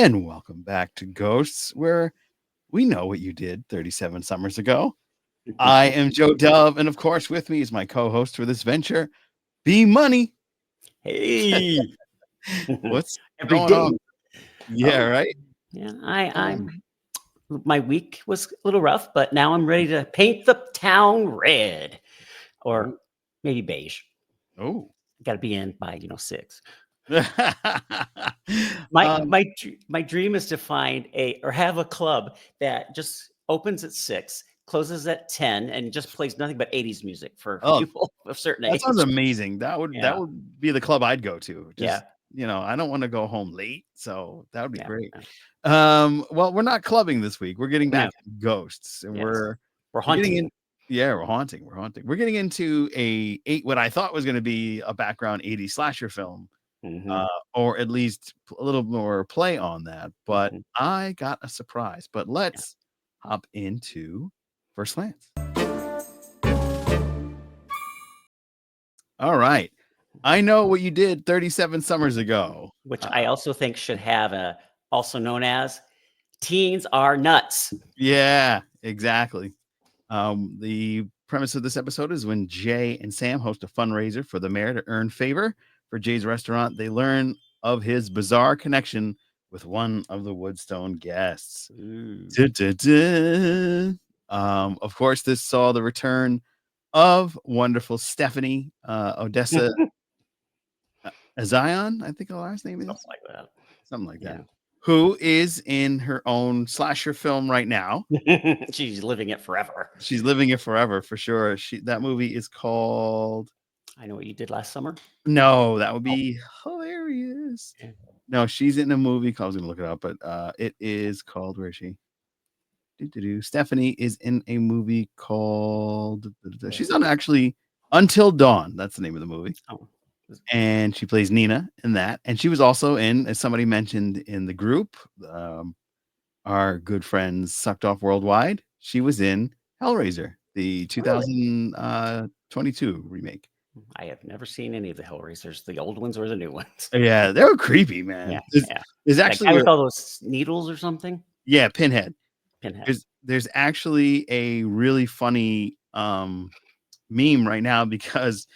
And welcome back to Ghosts, where we know what you did 37 summers ago. I am Joe Dove, and of course, with me is my co host for this venture, B Money. Hey, What's every going on? day. Yeah, Oh, right. yeah. I'm. My week was a little rough, but now I'm ready to paint the town red, or Oh, maybe beige. oh. Got to be in by 6. My um, my my dream is to find or have a club that just opens at 6, closes at 10, and just plays nothing but 80s music for oh, people of a certain that age. sounds amazing. That Yeah, would be the club I'd go to. yeah, Just I don't want to go home late, so that would be yeah. great. Yeah. Well, we're not clubbing this week. We're getting back No, to ghosts, and yes, we're we're getting hunting. in. Yeah, we're haunting. We're haunting. We're getting into what I thought was going to be a background 80s slasher film, Hmm. or at least a little more play on that. But Hmm. I got a surprise. But Yeah. let's hop into First Glance. All right. I know what you did 37 summers ago. Which I also think should have also known as teens are nuts. Yeah, exactly. The premise of this episode is when Jay and Sam host a fundraiser for the mayor to earn favor for Jay's restaurant, they learn of his bizarre connection with one of the Woodstone guests. Ooh. Dun, dun, dun. Of course, this saw the return of wonderful Stephanie Odessa Zion, I think her last name Something is. like Something like that. that. Who is in her own slasher film right now. Yeah. She's living it forever. She's living it forever for sure. That movie is called. I know what you did last summer. No, that would Oh, be hilarious. yeah. No, she's in a movie called. I was gonna look it up, but it is called. Where is she? Doo-doo-doo. Stephanie is in a movie called. She's on actually Until Dawn. That's the name of the movie, Oh. and she plays Nina in that. And she was also in, as somebody mentioned in the group, our good friends Sucked Off Worldwide. She was in Hellraiser, the Really? 2022 remake. I have never seen any of the Hellraisers, the old ones or the new ones. Yeah, they were creepy, man. Yeah, yeah. There's That actually guy with all those needles or something? Pinhead. Pinhead. There's actually a really funny meme right now because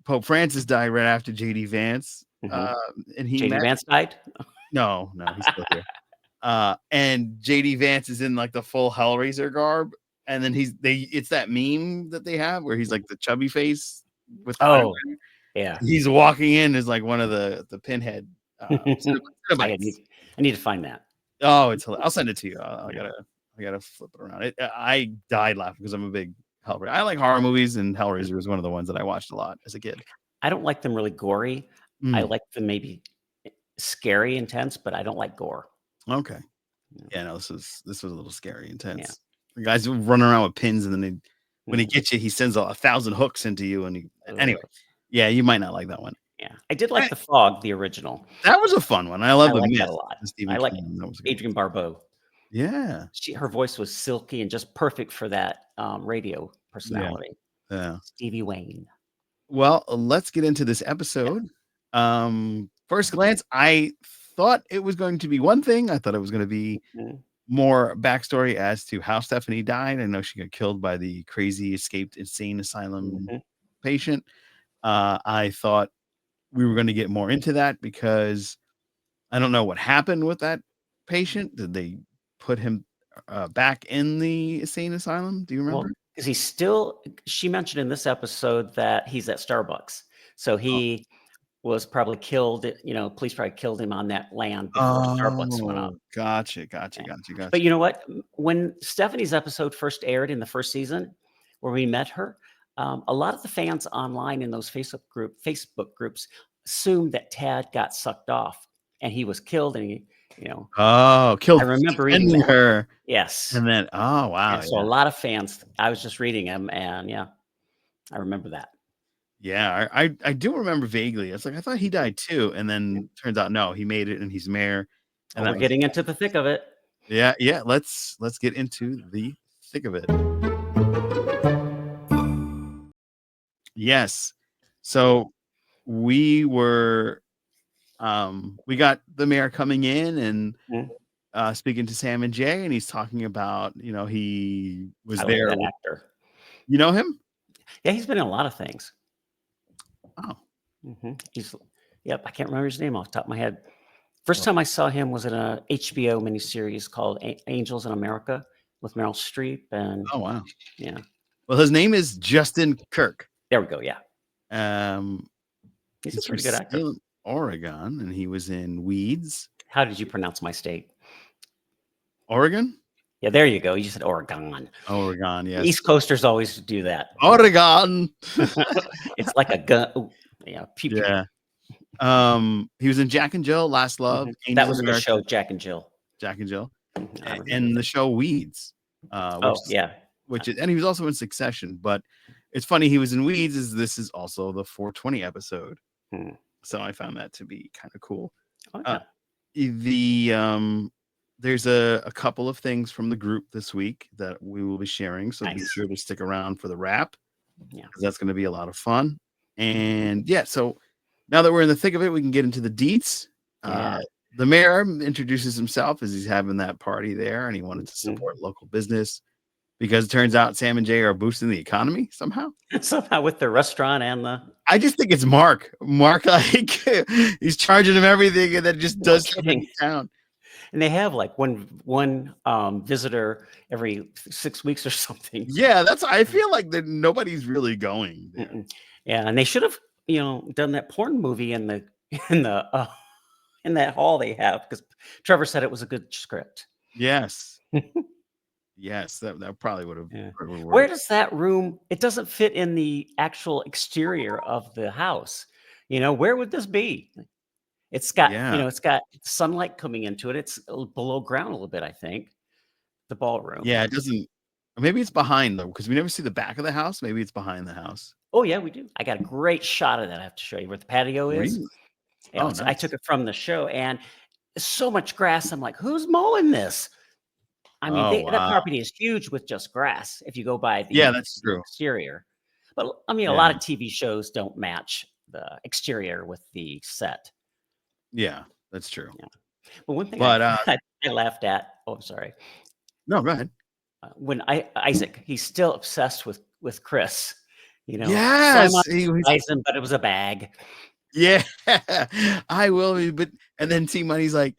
Pope Francis died right after JD Vance. Hmm. And he JD met Vance died? no, he's still here. And JD Vance is in like the full Hellraiser garb, and then it's that meme that they have where he's like the chubby face with the Oh, eyebrow. yeah. He's walking in as like one of the Pinhead I Cenobites. need to find that. Oh, I'll send it to you. Yeah. I gotta flip it around. I died laughing because I'm a big Hellraiser. I like horror movies, and Hellraiser was one of the ones that I watched a lot as a kid. I don't like them really gory. I Mm, like them maybe scary, intense, but I don't like gore. okay. Yeah. Yeah, no, this was a little scary, Yeah. intense. The guys running around with pins, and then when he Mm. gets you, he sends 1,000 hooks into you. Anyway, Ugh. yeah, you might not like that one. Yeah. I did Eh, like The Fog, the original. That was a fun one. I I love the like that myth. a lot. The Stephen I like King. That was a good one. Adrienne Barbeau. Yeah, Her voice was silky and just perfect for that radio yeah, personality. yeah. Stevie Wayne. Well, let's get into this episode. First glance, I thought it was going to be one thing. I thought it was going to be Mhm. more backstory as to how Stephanie died. I know she got killed by the crazy escaped insane asylum Mhm. patient. I thought we were going to get more into that because I don't know what happened with that patient. Did they put him back in the insane asylum? Do you remember? Well, because she mentioned in this episode that he's at Starbucks. So Oh, he was probably killed, police probably killed him on that land before Starbucks went up. oh, gotcha. Yeah. But you know what? When Stephanie's episode first aired in the first season, where we met her, a lot of the fans online in those Facebook groups assumed that Tad got sucked off and he was killed. And Oh, I killed remember reading defending that. her, Yes. and then Yeah. wow, So a lot of fans. I was just reading them, and yeah, I remember that. yeah, I do remember vaguely. It's like I thought he died too, and Yeah. then turns out no, he made it, and he's mayor, Oh, and we're that was getting into the thick of it. yeah. Let's get into the thick of it. Yes, so we were We got the mayor coming in and Mhm. speaking to Sam and Jay, and he's talking about, he was I like there. that actor. You know him? Yeah, he's been in a lot of things. Oh, He's yep, I can't remember his name off the top of my head. First well, time I saw him was in a HBO miniseries called Angels in America with Meryl Streep, and oh wow. yeah, Well, his name is Justin Kirk. there we go. Yeah, Um, he's a he's from pretty good actor. Salem, Oregon, and he was in Weeds, How did you pronounce my state? Oregon. Yeah, there you go. You said Oregon. Oregon, yes, East Coasters always do that. Oregon. It's like a gun. Ooh, yeah, pew pew. Yeah. He was in Jack and Jill, Last Love, That Angels was a good America, show, Jack and Jill. Jack and Jill, I remember and the that. show Weeds, Oh yeah. and he was also in Succession. But it's funny he was in Weeds. This is also the 420 episode, Hmm. so I found that to be kind of cool. Oh Uh, yeah. there's a couple of things from the group this week that we will be sharing, so be Nice. sure to stick around for the wrap Yeah. because that's going to be a lot of fun. And yeah, so now that we're in the thick of it, we can get into the deets. Yeah. The mayor introduces himself as he's having that party there, and he wanted to Mhm. support local business because it turns out Sam and Jay are boosting the economy somehow. Somehow with the restaurant and the I just think it's Mark. Mark, like he's charging him everything, and then just no does stuff in kidding. town. And they have like one visitor every 6 weeks or something. Yeah, that's. I feel like that nobody's really going there. Mm-mm. Yeah, and they should have, done that porn movie in the in the in that hall they have because Trevor said it was a good script. Yes, yes, that probably would have Yeah. Where worked. does that room? It doesn't fit in the actual exterior of the house. Where would this be? Yeah, It's got sunlight coming into it. It's below ground a little bit, I think. The ballroom. yeah. It doesn't. Maybe it's behind though, because we never see the back of the house. Maybe it's behind the house. Oh yeah, we do. I got a great shot of that. I have to show you where the patio is. Really? Yeah, Oh, I took nice. it from the show, and so much grass. I'm like, who's mowing this? I mean, Oh, that wow. property is huge with just grass if you go by Yeah, the that's true. exterior. But I mean, a Yeah, lot of TV shows don't match the exterior with the set. yeah, that's true. Yeah. But one thing But I laughed at. Oh, I'm sorry. no, go ahead. When Isaac, he's still obsessed with Chris. Slime on Yes, he was. horizon, but it was a bag. Yeah, I will be. But and then T Money's like,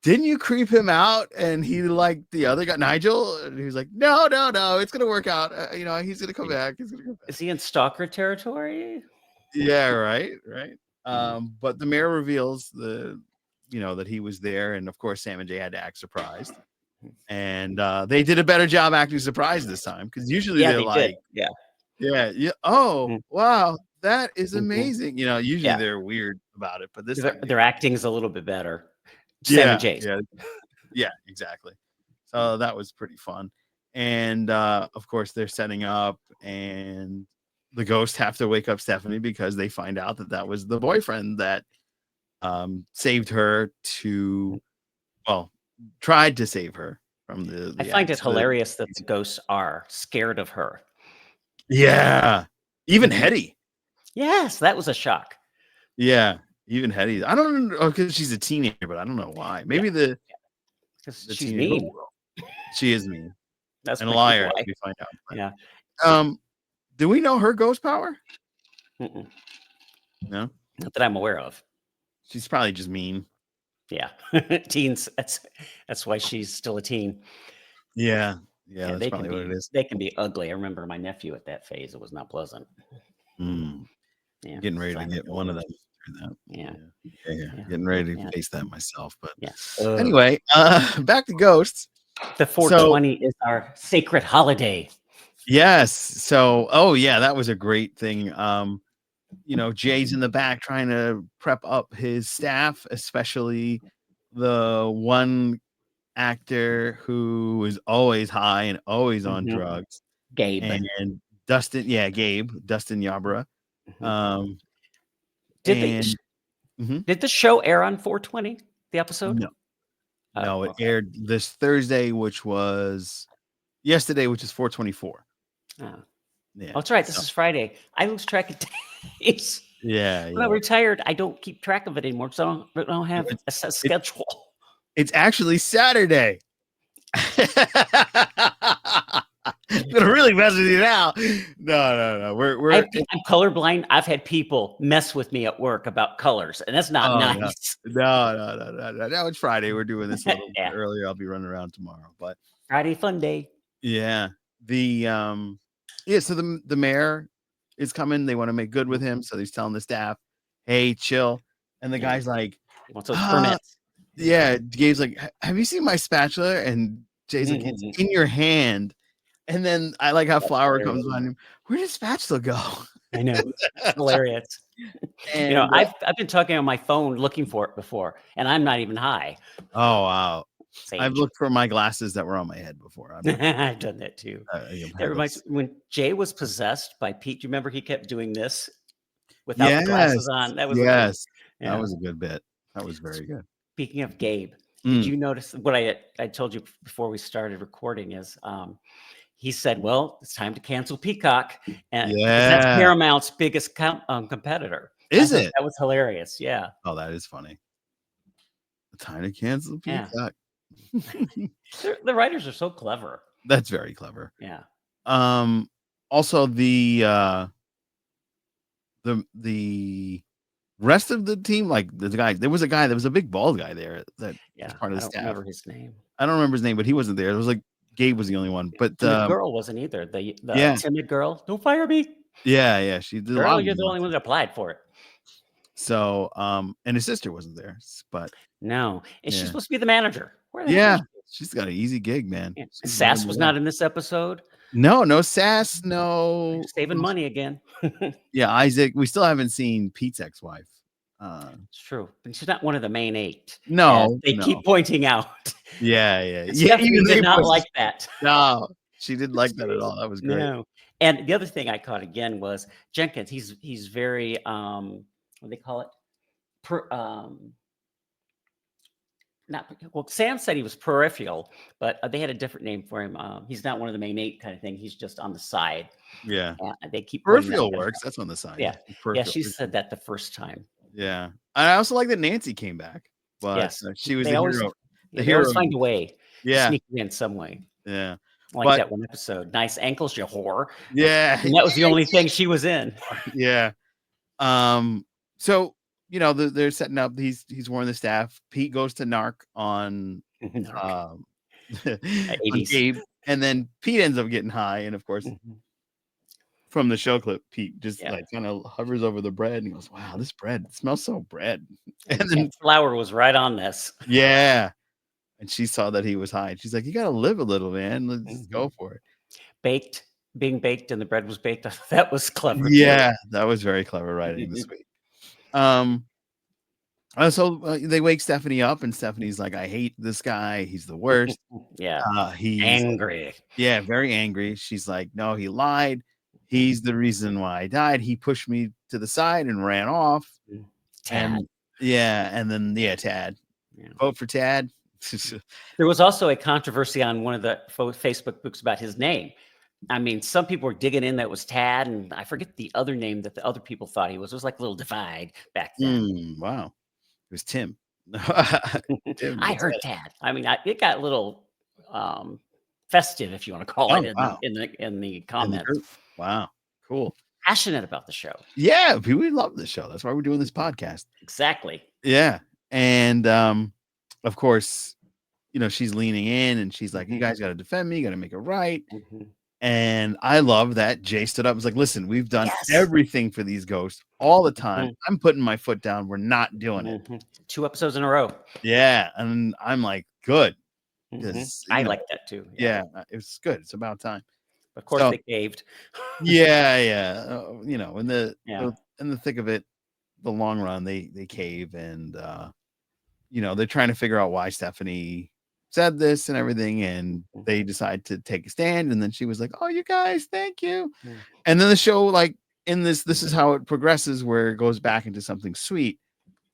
didn't you creep him out? And he liked the other guy, Nigel, and he was like, no, no, no, it's gonna work out. He's gonna come back. He's gonna come back. Is he in stalker territory? Yeah, right, right. Mm. But the mayor reveals that he was there, and of course Sam and Jay had to act surprised. And they did a better job acting surprised this time because usually Yeah, they're they did. like, Yeah. yeah, yeah, oh Mm, wow, that is mhm. amazing. Usually Yeah. they're weird about it, but this Their time they their were. acting is a little bit better. Sam and Yeah, Jay's. yeah, yeah, exactly. So that was pretty fun. And of course they're setting up, and the ghosts have to wake up Stephanie because they find out that was the boyfriend that saved her to, well, tried to save her from the I the find it accident. hilarious that the ghosts are scared of her. Yeah, even Mhm. Hetty. Yes, that was a shock. Yeah, even Hetty. I don't know because she's a teenager, but I don't know why. Yeah, Maybe the 'cause the she's teenager. mean. Well, she is mean That's and a maybe liar, as why. we find out. Yeah. But, do we know her ghost power? Mm-mm. No, Not that I'm aware of. she's probably just mean. Yeah. Teens, that's why she's still a teen. Yeah, yeah, Yeah, that's probably what it is. they can be ugly. I remember my nephew at that phase. It was not pleasant. Mm, Yeah. getting ready to Simon get one of Gold. them through that. Yeah. Yeah, yeah, yeah. Yeah. Getting ready to Yeah. face that myself. But Yeah. Ugh. anyway, back to ghosts. The So 420 is our sacred holiday. yes, so oh yeah, that was a great thing. Jay's in the back trying to prep up his staff, especially the one actor who is always high and always on Mhm. drugs. Gabe. And Gabe, Dustin Yarborough. Mhm. Um, Did the sh and mhm. did the show air on 420, the episode? No, Oh, no, it okay. aired this Thursday, which was yesterday, which is 424. Oh. Oh, Yeah. that's right, this So is Friday. I lose track of days. Yeah, When I yeah. retired, I don't keep track of it anymore because I don't have It's a set it, schedule. it's actually Saturday. It's gonna really mess with you now. No, no, no. I'm colorblind. I've had people mess with me at work about colors, and that's not Oh no. nice. No, it's Friday. We're doing this a little bit Yeah. earlier. I'll be running around tomorrow. But Friday fun day. yeah. The yeah, so the mayor is coming. They want to make good with him. Mhm. So he's telling the staff, hey, chill. And the Yeah. guy's like, He wants those ah, permits. yeah. Gabe's like, Have you seen my spatula? And Jay's like, it's That's in your hand. And then I like how Flower comes hilarious. on him. Where did spatula go? I know. It's hilarious. And I've been talking on my phone looking for it before, and I'm not even high. oh wow. I've Sage. looked for my glasses that were on my head before. I've done that too. I've That had reminds those. me when Jay was possessed by Pete. Do you remember he kept doing this without the Yes, glasses on? That was amazing. yes. That Yeah. was a good bit. That was very good. Speaking of Gabe, did Mm, you notice what I told you before we started recording is he said, "Well, it's time to cancel Peacock," and because that's yeah. Paramount's biggest competitor. I Is thought it? that was hilarious. Yeah, Oh, that is funny. Time to cancel yeah. Peacock. The writers are so clever. That's very clever. Yeah. Um, Also the rest of the team, like the guy, there was a big bald guy there that was Yeah, part of I the don't staff. remember his name. I don't remember his name, but he wasn't there. It was like Gabe was the only one. But And the girl wasn't either. The yeah, timid girl. Don't fire me, yeah, she did a lot girl. of You're them. the only one that applied for it. So, and his sister wasn't there, but No, and she's yeah, supposed to be the manager. Where the heck is yeah, she? she's got an easy gig, man. Yeah. She's running Sass the was way. not in this episode. No, no sass, They're no. saving money again. Yeah, Isaac. We still haven't seen Pete's ex-wife. It's true, but she's not one of the main 8, as No, they no. keep pointing out. Yeah. And Even Stephanie did they not pushed. like that. No, she didn't like It's that at crazy. all. That was great. No. And the other thing I caught again was Jenkins. He's very, what do they call it? Per Not well, Sam said he was peripheral, but, they had a different name for him. He's not one of the main 8 kinda thing. He's just on the side. Yeah, They keep pointing that peripheral out. works. That's on the side. Yeah. Yeah, Yeah, peripheral. she said that the first time. Yeah, I also like that Nancy came back, but Yes. she was They the always hero. The yeah, they hero always of find the a way to yeah, sneak it in some way. yeah, I like but that one episode. "Nice ankles, you whore." yeah, And that was the only thing she was in. yeah. Um, so they're setting up. He's warning the staff. Pete goes to narc on Narc. um on 80s. Gabe, and then Pete ends up getting high, and of course Mhm. from the show clip, Pete just Yeah. like kind of hovers over the bread and he goes, "Wow, this bread smells so bread." And And then Flower was right on this. yeah, and she saw that he was high. And she's like, "You got to live a little, man. Let's Mhm. go for it." Baked being baked and the bread was baked. That was clever too. Yeah, that was very clever writing this week. Um, they wake Stephanie up, and Stephanie's like, "I hate this guy. He's the worst." Yeah. He's Angry. Yeah, very angry. She's like, "No, he lied. He's the reason why I died. He pushed me to the side and ran off." Mm. Tad. And yeah, and then yeah, Tad. Yeah. Vote for Tad. There was also a controversy on one of the Facebook groups about his name. I mean, some people were digging in that it was Tad, and I forget the other name that the other people thought he was. It was like a little divide back then. Wow. It was Tim. Tim I the heard Tad. Tad. I mean, it got a little festive, if you want to call Oh, it, wow. in the In the comments. group. Wow. Cool. Passionate about the show. Yeah, we love this show. That's why we're doing this podcast. Exactly. Yeah. And of course, she's leaning in and she's like, "You Mhm, guys got to defend me, you got to make it right." mhm. And I love that Jay stood up and was like, "Listen, we've done Yes. everything for these ghosts all the time. Mhm, I'm putting my foot down. We're not doing it." mhm. 2 episodes in a row. Yeah. And I'm like, good. Mhm. Because, I like that too. Yeah. yeah, it's good. It's about time. Of course, So, they caved. yeah. In Yeah. in the thick of it, the long run, they cave and, they're trying to figure out why Stephanie said this and everything. And Mhm, they decide to take a stand. And then she was like, "Oh, you guys, thank you." mm. And then the show, like in this is how it progresses, where it goes back into something sweet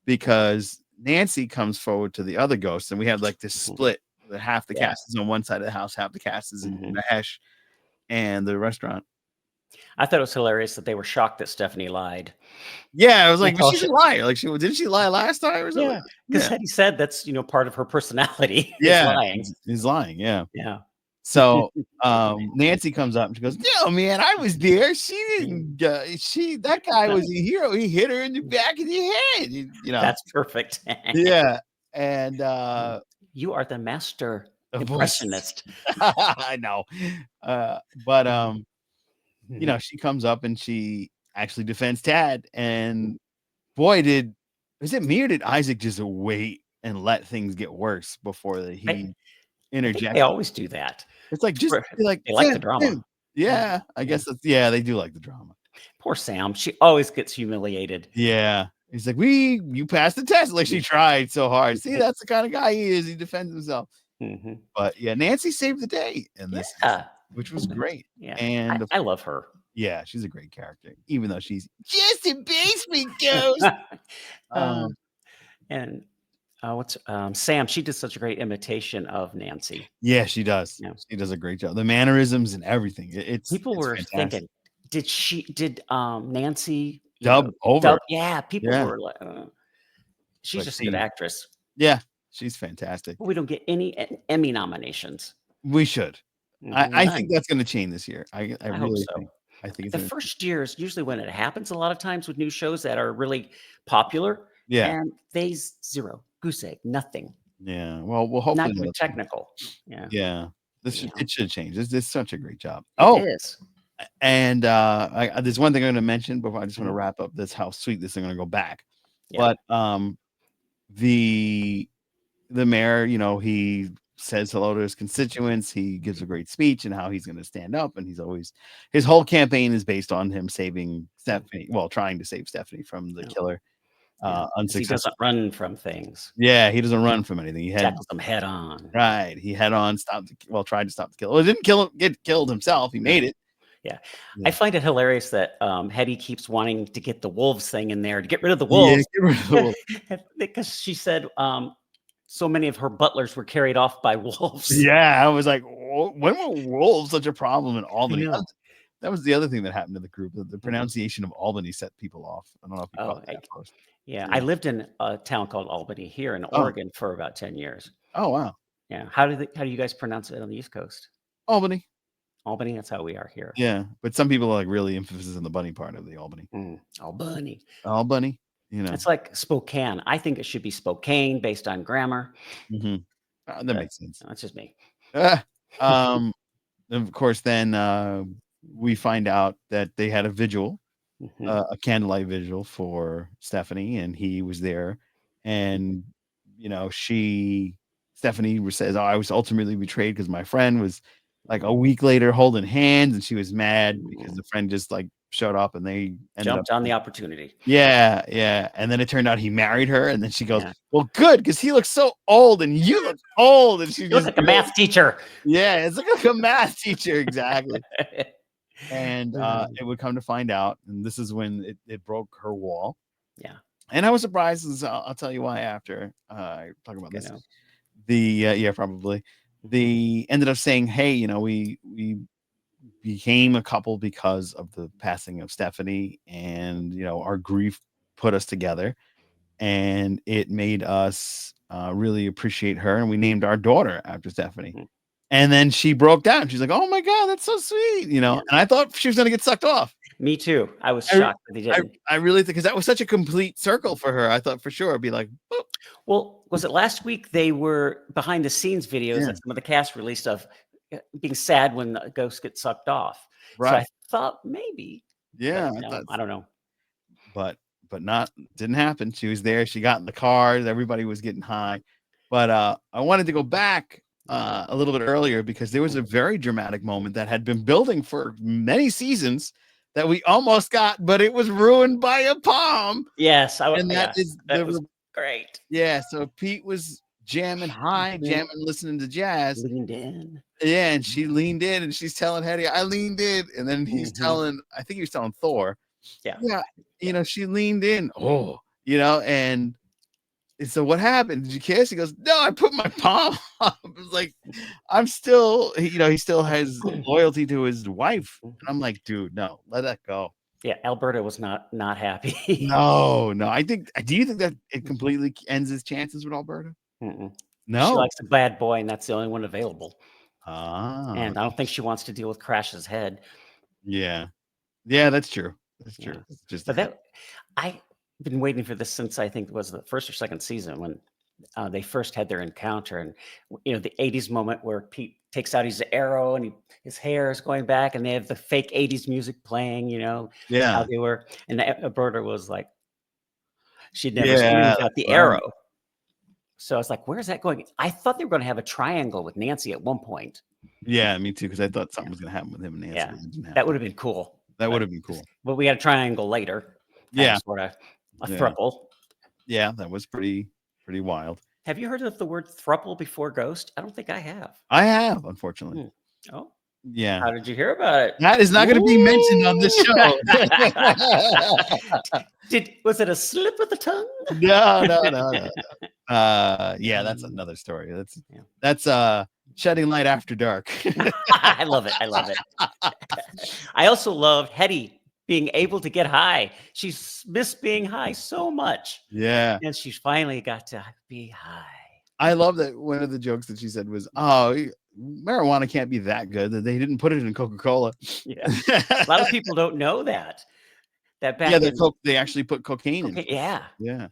because Nancy comes forward to the other ghosts, and we have like this Mhm. split that half the Yeah. cast is on one side of the house, half the cast is in Mhm. Mahesh and the restaurant. I thought it was hilarious that they were shocked that Stephanie lied. Yeah, I was like, That's but all she's she a liar. Like, didn't she lie last time or something? Yeah, because Yeah, Hetty said that's, part of her personality is yeah, lying. he's lying. Yeah. Yeah. So Nancy comes up and she goes, "No, man, I was there. She Mm, didn't. That guy was a hero. He hit her in the back of the head. That's perfect. Yeah, and Mm. You are the master of course, impressionist. I know. But Mhm, mhm. she comes up and she actually defends Tad, and boy, was it me or did Isaac just wait and let things get worse before I he I think they interjected? always do that. It's like, just For be like, They like "Sam, the drama. Sam." Yeah, I Yeah. guess yeah, they do like the drama. Poor Sam, she always gets humiliated. Yeah. He's like, you passed the test." Like, she tried so hard. See, that's the kind of guy he is. He defends himself. Mhm. But yeah, Nancy saved the day in this instance, Yeah. which was great. Yeah. I And I love her. yeah, she's a great character, even though she's just a basement ghost. Uh, Um, and, Sam, she did such a great imitation of Nancy. yeah, she does. Yeah. She does a great job. The mannerisms and everything. People It's were fantastic. thinking, Nancy, Dub over. dub yeah, people Yeah. were like, she's But just a good actress. yeah, she's fantastic. But we don't get any Emmy nominations. We should. I think None. that's gonna change this year. I I hope really so. think. I think it's The gonna change. first year is usually when it happens a lot of times with new shows that are really popular, Yeah. and they 0, goose egg, nothing, Yeah. Well, not hopefully even that'll change. technical. Yeah, Yeah. yeah, It should change. It's such a great job. it Oh, is. and, there's one thing I'm gonna mention before I just wanna Mhm. wrap up this how sweet this is gonna go back. Yeah. But, the the mayor, he says hello to his constituents. He gives a great speech and how he's gonna stand up, and his whole campaign is based on him saving Mm, Stephanie, well, trying to save Stephanie from the yeah, killer, yeah, because he unsuccessful. doesn't run from things. Yeah, he doesn't run from anything. Tackles them head on. Right, he head on stopped tried to stop the kill. Well, he didn't get killed himself, he No. made it. Yeah. I Yeah. find it hilarious that, Hetty keeps wanting to get the wolves thing in there to get rid of the Yeah, wolves get rid of the wolf. because she said, so many of her butlers were carried off by wolves. Yeah, I was like, when were wolves such a problem in I Albany?" know. That was the other thing that happened to the group, the Mhm. pronunciation of Albany set people off. I don't know if you caught Oh, that first. yeah. I Yeah. lived in a town called Albany here in Oh. Oregon for about 10 years. Oh, wow. Yeah. How do you guys pronounce it on the East Coast? Albany. Albany, that's how we are here. Yeah, but some people, like, really emphasis on the bunny part of the Albany. Albany. Albany, It's like Spokane. I think it should be Spokane based on grammar, Mhm. That but makes sense. that's just me. Ah, um, of course, then, we find out that they had a vigil, Mhm. a candlelight vigil for Stephanie, and he was there, and, Stephanie says, "Oh, I was ultimately betrayed because my friend was, like, a week later holding hands," and she was mad because Mhm. the friend just, like, showed up and they ended up. Jumped on the opportunity. Yeah, yeah, and then it turned out he married her, and then she goes, Yeah. "Well, good, because he looks so old and you look old," and she You look just like a math teacher. yeah, it's like a math teacher, exactly. And, Mhm. it would come to find out, and this is when it broke her wall, Yeah, and I was surprised, as I'll tell you why after, I talk about this. know. Yeah, probably. Mhm. They ended up saying, "Hey, we became a couple because of the passing of Stephanie, and, our grief put us together, and it made us, really appreciate her, and we named our daughter after Stephanie." Mhm. And then she broke down. She's like, "Oh my god, that's so sweet," Yeah. and I thought she was gonna get sucked off. Me too. I was I shocked that they I didn't. I really think because that was such a complete circle for her. I thought for sure it'd be like, "Boop." Well, was it last week they were behind the scenes videos Yeah, that some of the cast released of, being sad when the ghost gets sucked off. So I right. thought maybe, but Yeah, I no, thought, I don't know. but not didn't happen. She was there. She got in the car. Everybody was getting high. But, I wanted to go back, a little bit earlier because there was a Mhm. very dramatic moment that had been building for many seasons that we almost got, but it was ruined by a palm, Yes, and that yeah, is that was great. yeah, so Pete was jamming high, Mhm. jamming, listening to jazz. Leaned in. Yeah, and she leaned in and she's telling Hetty, "I leaned in," and then Mhm. I think he was telling Thor, Yeah, "Yeah, yeah. she leaned in." Oh, and So what happened? Did you kiss? He goes, no, I put my palm up. It was like, I'm still, he still has loyalty to his wife. And I'm like, dude, no, let that go. Yeah, Alberta was not happy. No, no. Do you think that it completely ends his chances with Alberta? Mm-mm. She No. likes a bad boy, and that's the only one available. Ah, And I don't think she wants to deal with Crash's head. yeah. Yeah, that's true. That's Yeah, true. It's just a but head. I've been waiting for this since I think it was the first or second season when they first had their encounter, and the '80s moment where Pete takes out his arrow and his hair is going back, and they have the fake '80s music playing. How Yeah. they were, and Alberta was like she'd never seen him Yeah, without that's the right. arrow. So I was like, "Where's that going?" I thought they were going to have a triangle with Nancy at one point. Yeah, me too, because I thought Yeah, something was gonna happen with him and Nancy, yeah, but it didn't that would happen. have been cool. That would But have been cool. but we had a triangle later, kind of Yeah, sort of a yeah, thruple. yeah, that was pretty wild. Have you heard of the word thruple before Ghost? I don't think I have. I have, unfortunately. Hmm. Oh, Yeah. how did you hear about it? That is not gonna be mentioned on this Ooh. show. Was it a slip of the tongue? No, no, no, no. Yeah, that's Mm, another story. yeah. That's Shedding Light After Dark. I love it. I love it. I also loved Hetty being able to get high. She's missed being high so much, Yeah. and she's finally got to be high. I love that one of the jokes that she said was, "Oh, marijuana can't be that good that they didn't put it in Coca-Cola." Yeah, a lot of people don't know that. That Yeah, back in they actually put cocaine in okay, Coke. yeah. Yeah, I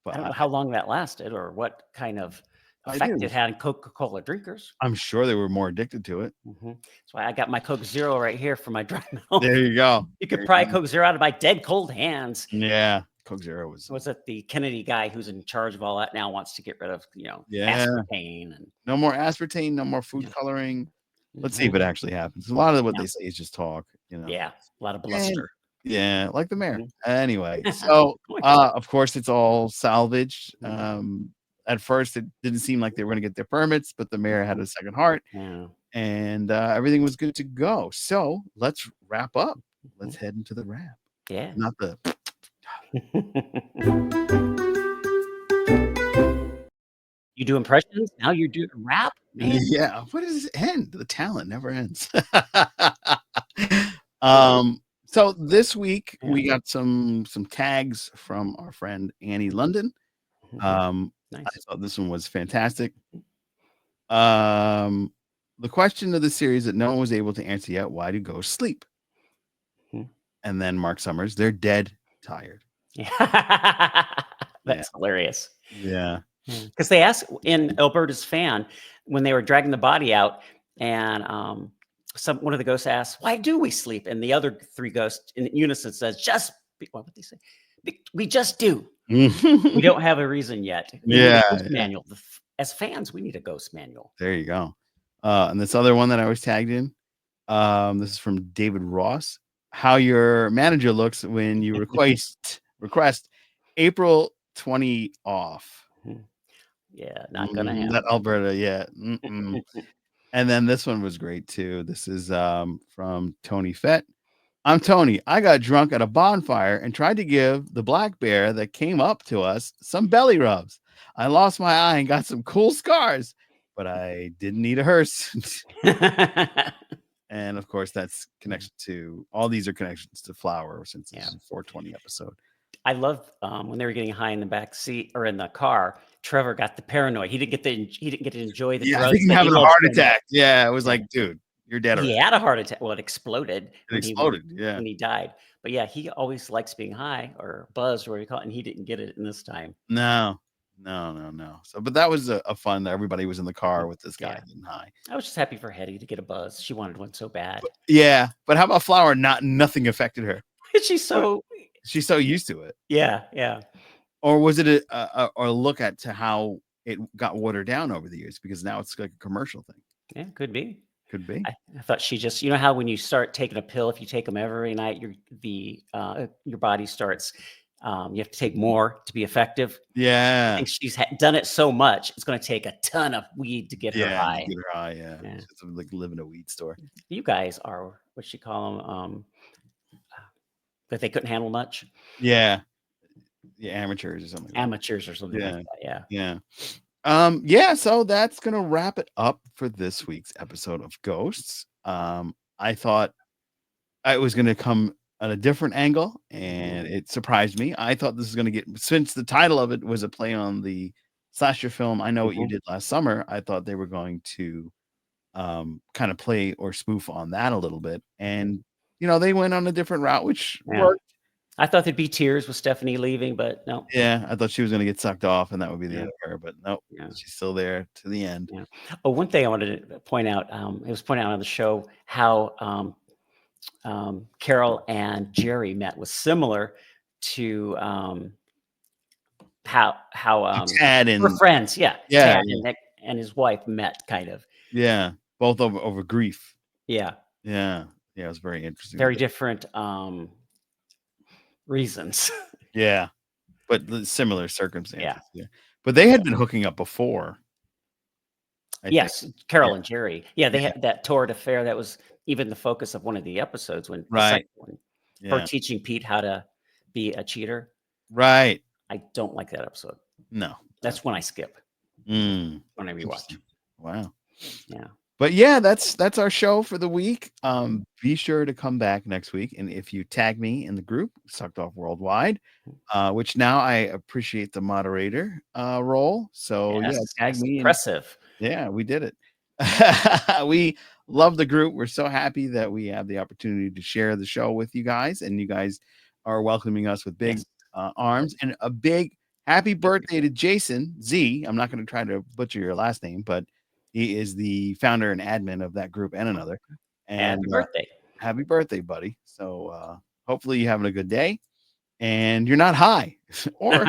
but don't know how long that lasted or what kind of I think effect it had on Coca-Cola drinkers. I'm sure they were more addicted to it. That's why I got my Coke Zero right here for my dry mouth. There you go. You There could pry you go. Coke Zero out of my dead cold hands. Yeah, Coke Zero was Was it the Kennedy guy who's in charge of all that now wants to get rid of, yeah. aspartame and No more aspartame, no more food yeah. coloring. Let's see if Mhm. it actually happens. A lot of what Yeah. they say is just talk. Yeah. A lot of And bluster. yeah, like the mayor. Mhm. Anyway, so Oh my God. of course it's all salvaged. Mhm. At first it didn't seem like they were gonna get their permits, but the mayor had a second heart Yeah. and everything was good to go. So let's wrap up. Let's Mhm. head into the wrap. Yeah. Not the You do impressions? Now you're doing rap? Man. yeah. What does this end? The talent never ends. Cool. So this week Yeah. we got some tags from our friend Annie London. Mhm. I Nice. thought this one was fantastic. Um, the question of the series that no one was able to answer yet: Why do ghosts sleep? Mhm. And then Mark Summers, they're dead tired. Yeah. Yeah, That's hilarious. yeah, Because they asked in Alberta's fan when they were dragging the body out, and one of the ghosts asked, "Why do we sleep?" And the other three ghosts in unison says, what would they say? We just do. We don't have a reason yet. We need a yeah, ghost yeah. manual. As fans, we need a ghost manual. There you go. And this other one that I was tagged in. This is from David Ross. How your manager looks when you request April 20 off. Mhm. Yeah, not gonna happen. Not Alberta, yeah. Mm-mm. And then this one was great too. This is from Tony Fett. I'm Tony. I got drunk at a bonfire and tried to give the black bear that came up to us some belly rubs. I lost my eye and got some cool scars, but I didn't need a hearse. And of course, that's connection to all these are connections to Flower since this Yeah. is a 420 episode. I love when they were getting high in the back seat or in the car. Trevor got the paranoid. He didn't get to enjoy the Yeah, I drugs think he's that he having a loves heart so much. attack. Yeah, it was Yeah. like, dude, you're dead He already. had a heart attack. Well, it exploded It exploded. Yeah. when he died. But yeah, he always likes being high or buzzed or what you call it, and he didn't get it in this time. No, no, no, no. So, but that was a fun that everybody was in the car with this guy Yeah. getting high. I was just happy for Hetty to get a buzz. She wanted one so bad. Yeah, but how about Flower? Nothing affected her. She's What? so She's so used to it. yeah, yeah. Or was it a look at to how it got watered down over the years? Because now it's like a commercial thing. Yeah, could be. Could be. I thought she just how when you start taking a pill, if you take them every night, your body starts, you have to take more to be effective. I Yeah. think she's done it so much, it's gonna take a ton of weed to get her Yeah. To high. get her high. Yeah. Yeah. She's like live in a weed store. You guys are, what you call them, that they couldn't handle much. Yeah. Yeah, amateurs or something like that. Amateurs or something like Yeah. that. Yeah. Yeah. Yeah, so that's gonna wrap it up for this week's episode of Ghosts. I thought I was gonna come at a different angle, Mhm. and it surprised me. I thought this was gonna get, since the title of it was a play on the slasher film I Know What You Mhm. Did Last Summer, I thought they were going to kind of play or spoof on that a little bit. And they went on a different route, which Yeah. worked. I thought there'd be tears with Stephanie leaving, but no. Yeah, I thought she was gonna get sucked off and that would be the Yeah. end of her, but nope, Yeah. she's still there to the end. Yeah. Oh, one thing I wanted to point out, it was pointed out on the show how Carol and Jerry met was similar to how Tad we're and friends. Yeah, yeah, Tad yeah, and Nick and his wife met kind of. yeah, both over grief. Yeah, Yeah, yeah, it was very interesting with very that. different reasons. Yeah, but similar Yeah, circumstances. Yeah, but they yeah. had been hooking up before, I think. Yes, Yeah, Carol and Jerry. Yeah, they yeah, had that torrid affair that was even the focus of one of the episodes when the right. second one, her Yeah, teaching Pete how to be a cheater. right. I don't like that episode. No, That's when I skip, when I rewatch. interesting. Wow. Yeah. But yeah, that's our show for the week. Be sure to come back next week, and if you tag me in the group, Sucked Off Worldwide, which now I appreciate the moderator role. So yeah, Yes, tag yes, me, and impressive. yeah, we did it. We love the group. We're so happy that we have the opportunity to share the show with you guys, and you guys are welcoming us with big Yes. arms, and a big happy Thank you. birthday to Jason Z. I'm not going to try to butcher your last name, but he is the founder and admin of that group and another. And Happy birthday. happy birthday, buddy. So hopefully you're having a good day and you're not high, or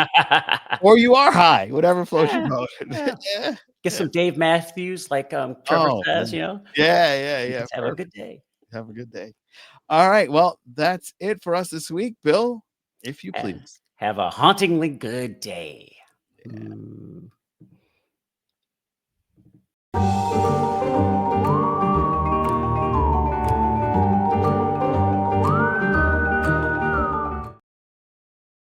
you are high, whatever floats your Yeah, boat. yeah. Yeah, Get yeah. some Dave Matthews like, Trevor Oh, says, man. Yeah, yeah, and yeah, just have a good perfect. day. Have a good day. All right, well, that's it for us this week. Bill, if you Ha please. have a hauntingly good day. Yeah. Ooh.